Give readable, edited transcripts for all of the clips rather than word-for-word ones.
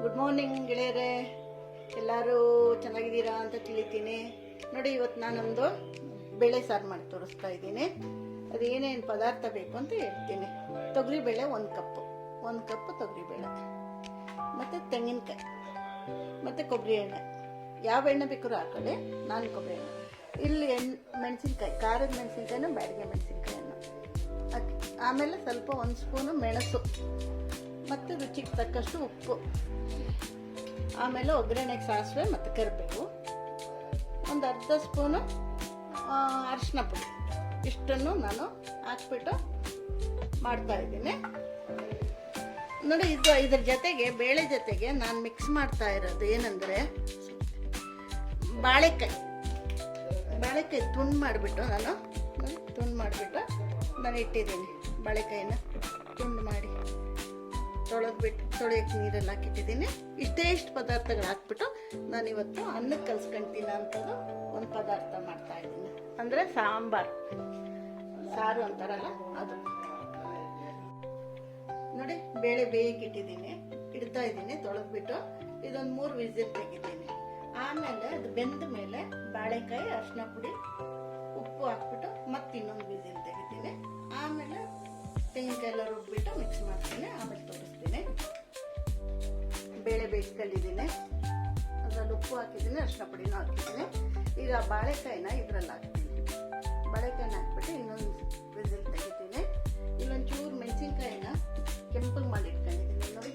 Good morning ಗೆಳೆಯರೇ, ಎಲ್ಲರೂ ಚೆನ್ನಾಗಿದ್ದೀರಾ ಅಂತ ತಿಳಿತೀನಿ. ನೋಡಿ, ಇವತ್ತು ನಾನೊಂದು ಬೇಳೆ ಸಾರು ಮಾಡಿ ತೋರಿಸ್ತಾ ಇದ್ದೀನಿ. ಅದು ಏನೇನು ಪದಾರ್ಥ ಬೇಕು ಅಂತ ಹೇಳ್ತೀನಿ. ತೊಗರಿಬೇಳೆ 1 ಕಪ್ಪು ತೊಗರಿಬೇಳೆ, ಮತ್ತು ತೆಂಗಿನಕಾಯಿ, ಮತ್ತು ಕೊಬ್ಬರಿ ಎಣ್ಣೆ. ಯಾವ ಎಣ್ಣೆ ಬೇಕಾದ್ರೂ ಹಾಕೊಳ್ಳಿ, ನಾನು ಕೊಬ್ಬರಿ ಎಣ್ಣೆ. ಇಲ್ಲಿ ಮೆಣಸಿನ್ಕಾಯಿ, ಖಾರದ ಮೆಣಸಿನ್ಕಾಯಿನ ಬ್ಯಾಡಿಗೆ ಮೆಣಸಿನ್ಕಾಯನ್ನು ಹಾಕಿ, ಆಮೇಲೆ ಸ್ವಲ್ಪ 1 ಸ್ಪೂನು ಮೆಣಸು, ಮತ್ತು ರುಚಿಗೆ ತಕ್ಕಷ್ಟು ಉಪ್ಪು, ಆಮೇಲೆ ಒಗ್ಗರಣೆಗೆ ಸಾಸಿವೆ ಮತ್ತು ಕರಿಬೇವು, ಒಂದು ಅರ್ಧ ಸ್ಪೂನು ಅರಿಶಿನ ಪುಡಿ. ಇಷ್ಟನ್ನು ನಾನು ಹಾಕ್ಬಿಟ್ಟು ಮಾಡ್ತಾಯಿದ್ದೀನಿ. ನೋಡಿ, ಇದ್ರ ಜೊತೆಗೆ, ಬೇಳೆ ಜೊತೆಗೆ ನಾನು ಮಿಕ್ಸ್ ಮಾಡ್ತಾ ಇರೋದು ಏನಂದರೆ ಬಾಳೆಕಾಯಿ ತುಂಡು ಮಾಡಿಬಿಟ್ಟು ನಾನು ಇಟ್ಟಿದ್ದೀನಿ. ಬಾಳೆಕಾಯಿನ ತುಂಡು ಮಾಡಿ ತೊಳೆಯೋಕ್ಕೆ ನೀರಲ್ಲಿ ಹಾಕಿಟ್ಟಿದ್ದೀನಿ. ಇಷ್ಟು ಪದಾರ್ಥಗಳು ಹಾಕ್ಬಿಟ್ಟು ನಾನಿವತ್ತು ಅನ್ನಕ್ಕೆ ಕಲ್ಸ್ಕೊಂತೀನಿ ಅಂಥದ್ದು ಒಂದು ಪದಾರ್ಥ ಮಾಡ್ತಾಯಿದ್ದೀನಿ. ಅಂದರೆ ಸಾರು ಅಂತಾರಲ್ಲ ಅದು. ನೋಡಿ, ಬೇಳೆ ಬೇಯಕ್ಕಿಟ್ಟಿದ್ದೀನಿ, ಇಡ್ತಾ ಇದ್ದೀನಿ ತೊಳೆದ್ಬಿಟ್ಟು. ಇದೊಂದು 3 ವಿಸಿಲ್ ತೆಗಿತೀನಿ. ಆಮೇಲೆ ಅದು ಬೆಂದ ಮೇಲೆ ಬಾಳೆಕಾಯಿ, ಅರಿಶಿನ ಪುಡಿ, ಉಪ್ಪು ಹಾಕ್ಬಿಟ್ಟು ಮತ್ತೆ ಇನ್ನೊಂದು ವಿಸಿಲ್ ತೆಗಿತೀನಿ. ಆಮೇಲೆ ತೆಂಗಿನಕಾಯಿ ಎಲ್ಲ ರುಬ್ಬಿಟ್ಟು ಮಿಕ್ಸ್ ಮಾಡ್ತೀನಿ. ಆಮೇಲೆ ತೋರಿಸ್ತೀನಿ. ಬೇಳೆ ಬೇಯಿಸ್ಕೊಂಡಿದ್ದೀನಿ, ಅದರಲ್ಲಿ ಉಪ್ಪು ಹಾಕಿದ್ದೀನಿ, ಅರಿಶಿನ ಪುಡಿನೂ ಹಾಕಿದ್ದೀನಿ. ಈಗ ಬಾಳೆಕಾಯಿನ ಇದರಲ್ಲಿ ಹಾಕ್ತೀನಿ. ಬಾಳೆಕಾಯಿನ ಹಾಕ್ಬಿಟ್ಟು ಇನ್ನೊಂದು ವಿಸಿಲ್ ತೆಗಿತೀನಿ. ಇಲ್ಲೊಂಚೂರು ಮೆಣಸಿನ್ಕಾಯಿನ ಕೆಂಪಗೆ ಮಾಡಿ ಇಟ್ಕೊಂಡಿದ್ದೀನಿ. ನೋಡಿ,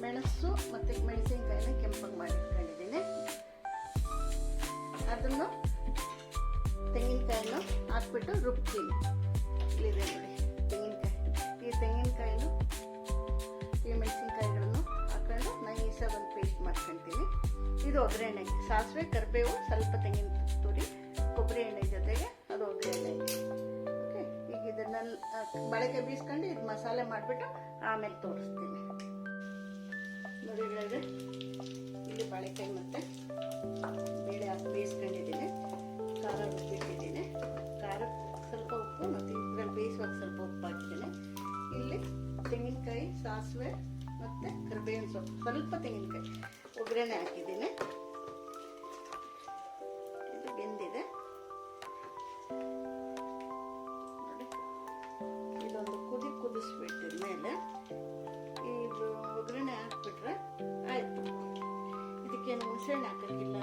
ಮೆಣಸು ಮತ್ತು ಮೆಣಸಿನ್ಕಾಯಿನ ಕೆಂಪಗೆ ಮಾಡಿ ಇಟ್ಕೊಂಡಿದ್ದೀನಿ. ಅದನ್ನು ತೆಂಗಿನಕಾಯಿನ ಹಾಕ್ಬಿಟ್ಟು ರುಬ್ತೀನಿ. ಇಲ್ಲಿದೆ ನೋಡಿ ತೆಂಗಿನಕಾಯಿ. ಈ ತೆಂಗಿನಕಾಯಿನು ಈ ಮೆಣಸಿನ್ಕಾಯಿಗಳನ್ನು ಹಾಕೊಂಡು ನೈಸಾಗಿ ಒಂದು ಪೇಸ್ಟ್ ಮಾಡ್ಕೊತೀನಿ. ಇದು ಒಗ್ಗರಣೆಗೆ ಸಾಸಿವೆ, ಕರಿಬೇವು, ಸ್ವಲ್ಪ ತೆಂಗಿನ ತುರಿ, ಕೊಬ್ಬರಿ ಎಣ್ಣೆ ಜೊತೆಗೆ ಅದು ಒಗ್ಗರಣೆ. ಓಕೆ, ಈಗ ಇದನ್ನೆಲ್ಲ ಬಾಳೆಕಾಯಿ ಬೀಸ್ಕೊಂಡು ಇದು ಮಸಾಲೆ ಮಾಡಿಬಿಟ್ಟು ಆಮೇಲೆ ತೋರಿಸ್ತೀನಿ. ನೋಡಿ ಗೆಳೆಯರೆ, ಇಲ್ಲಿ ಬಾಳೆಕಾಯಿ ಮತ್ತು ಬೇಳೆ ಹಾಕಿ ಬೇಯಿಸ್ಕೊಂಡಿದ್ದೀನಿ. ಖಾರ ರುಬ್ಬಿಟ್ಟಿದ್ದೀನಿ. ಖಾರ ಸ್ವಲ್ಪ ಉಪ್ಪು ಮತ್ತು ಇದರಲ್ಲಿ ಬೇಯಿಸುವಾಗ ಸ್ವಲ್ಪ ಉಪ್ಪು ಹಾಕಿದ್ದೀನಿ. ಇಲ್ಲಿ ತೆಂಗಿನಕಾಯಿ, ಸಾಸಿವೆ ಮತ್ತು ಕರಿಬೇವಿನ ಸೊಪ್ಪು, ಸ್ವಲ್ಪ ತೆಂಗಿನಕಾಯಿ ಒಗ್ಗರಣೆ ಹಾಕಿದ್ದೀನಿ. ಇದು ಬೆಂದಿದೆ. ನೋಡಿ, ಇದೊಂದು ಕುದಿಸ್ಬಿಟ್ಟಿದ ಮೇಲೆ ಇದು ಒಗ್ಗರಣೆ ಹಾಕ್ಬಿಟ್ರೆ ಆಯಿತು. ಇದಕ್ಕೇನು ಹುಣಸೆಹಣ್ಣು ಹಾಕೋಕ್ಕಿಲ್ಲ,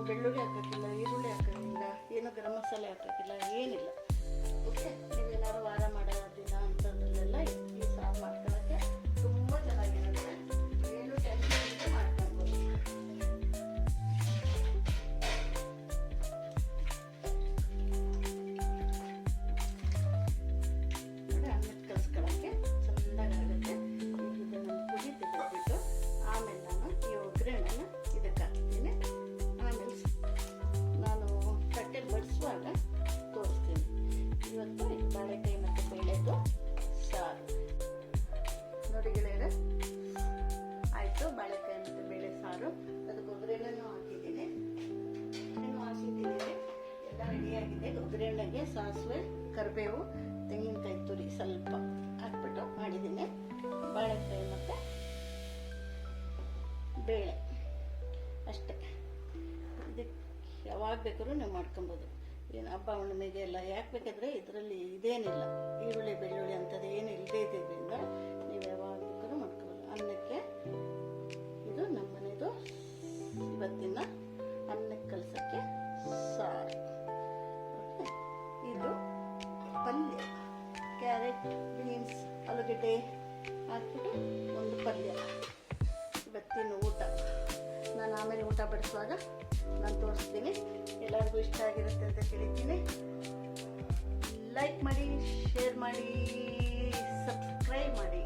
ಬೆಳ್ಳುಳ್ಳಿ ಹಾಕೋಕ್ಕಿಲ್ಲ, ಈರುಳ್ಳಿ ಹಾಕೋಕ್ಕಿಲ್ಲ, ಏನು ಗರಂ ಮಸಾಲೆ ಹಾಕೋಕ್ಕಿಲ್ಲ, ಏನಿಲ್ಲ. ಓಕೆ, ನೀವೇನಾದ್ರು ವಾರ ಮಾಡೋ ದಿನ ಅಂಥದ್ರಲ್ಲೆಲ್ಲ ಈ ಸಾರು ಮಾಡ್ಕೊಳ್ಳೋಕ್ಕೆ ತುಂಬ ಚೆನ್ನಾಗಿರುತ್ತೆ. ಏನು ಟೆನ್ಷನ್ ಇಲ್ಲದೆ ಮಾಡ್ಕೊಳ್ಬೋದು. ನೋಡಿ, ಅನ್ನಕ್ಕೆ ಕಲಿಸ್ಕೊಳ್ಳೋಕ್ಕೆ ಚೆನ್ನಾಗಾಗುತ್ತೆ. ಇದನ್ನು ಕುದಿ ತೆಗೆದ್ಬಿಟ್ಟು ಆಮೇಲೆ ನಾನು ಈ ಒಗ್ಗರಣೆನ ಇದಕ್ಕೆ ಹಾಕ್ತೀನಿ. ಆಮೇಲೆ ನಾನು ತಟ್ಟೆ ಬಡಿಸುವಾಗ ತೋರಿಸ್ತೀನಿ. ಇವತ್ತು ಇದು ಬಾಳೆಕಾಯಿ ಮತ್ತು ಬೇಳೆದು ಸಾರು. ನೋಡಿ ಗೆಳೆಯರೆ, ಆಯಿತು. ಬಾಳೆಕಾಯಿ ಮತ್ತು ಬೇಳೆ ಸಾರು, ಅದಕ್ಕೆ ಒಗ್ಗರಣೆನೂ ಹಾಕಿದ್ದೀನಿ, ಎಲ್ಲ ರೆಡಿಯಾಗಿದೆ. ಒಗ್ಗರಣೆಗೆ ಸಾಸಿವೆ, ಕರಿಬೇವು, ತೆಂಗಿನಕಾಯಿ ತುರಿ ಸ್ವಲ್ಪ ಹಾಕ್ಬಿಟ್ಟು ಮಾಡಿದ್ದೀನಿ. ಬಾಳೆಕಾಯಿ ಮತ್ತು ಬೇಳೆ ಅಷ್ಟೇ. ಇದಕ್ಕೆ ಯಾವಾಗ ಬೇಕಾದ್ರೂ ನೀವು ಮಾಡ್ಕೊಬೋದು. ಏನು ಹಬ್ಬ ಹುಣ್ಣಿಮೆಗೆ ಎಲ್ಲ ಯಾಕೆ ಬೇಕಾದರೆ ಇದರಲ್ಲಿ ಇದೇನಿಲ್ಲ, ಈರುಳ್ಳಿ ಬೆಳ್ಳುಳ್ಳಿ ಅಂಥದ್ದು ಏನು ಇಲ್ಲದೇ ಇದ್ದಿದ್ದರಿಂದ ನೀವು ಯಾವಾಗ ಬೇಕಾದ್ರೂ ಮಾಡ್ಕೊಬೋದು. ಅನ್ನಕ್ಕೆ ಇದು ನಮ್ಮ ಮನೆಯದು ಇವತ್ತಿನ ಅನ್ನಕ್ಕೆ ಕಲಸೋಕ್ಕೆ ಸಾರು. ಓಕೆ, ಇದು ಪಲ್ಯ, ಕ್ಯಾರೆಟ್, ಬೀನ್ಸ್, ಆಲೂಗಡ್ಡೆ ಹಾಕ್ಬಿಟ್ಟು ಒಂದು ಪಲ್ಯ. ಇವತ್ತಿನ ಊಟ ನಾನು ಆಮೇಲೆ ಊಟ ಬಡಿಸುವಾಗ ನಾನು ತೋರಿಸ್ತೀನಿ. ಎಲ್ಲರಿಗೂ ಇಷ್ಟ ಆಗಿರುತ್ತೆ ಅಂತ ತಿಳಿತೀನಿ. ಲೈಕ್ ಮಾಡಿ, ಶೇರ್ ಮಾಡಿ, ಸಬ್ಸ್ಕ್ರೈಬ್ ಮಾಡಿ.